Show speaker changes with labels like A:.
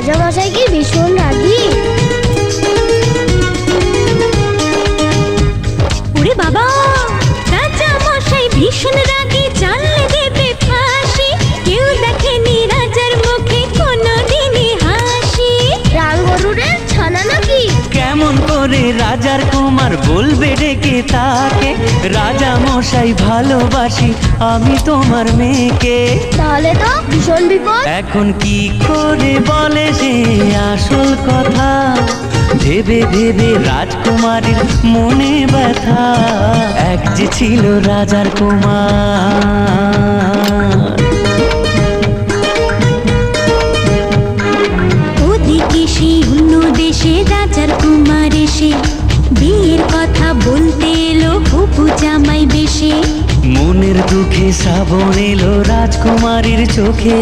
A: রাজামশাই কি ভীষণ রাগী?
B: ওরে বাবা, রাজামশাই ভীষণ রাগী, জানলে দেবে ফাঁসি। কেউ দেখেনি রাজার মুখে কোনোদিনই হাসি।
A: রাম গরুরের ছানা নাকি?
C: কেমন করে রাজার কুমার বলবে ডেকে তাকে, রাজা মশাই ভালোবাসি আমি তোমার মেয়েকে।
A: তাহলে তো ভীষণ বিপদ।
C: এখন কি করে বলে সে আসল কথা, ভেবে ভেবে রাজকুমারীর মনে ব্যথা। এক যে ছিল রাজার কুমার।
B: ওদিকে সেই অন্য দেশে রাজার কুমার এসে বিয়ের কথা বলতে এলো হবু জামাই বেশে।
C: মনের দুঃখে শ্রাবণ এলো রাজকুমারীর চোখে।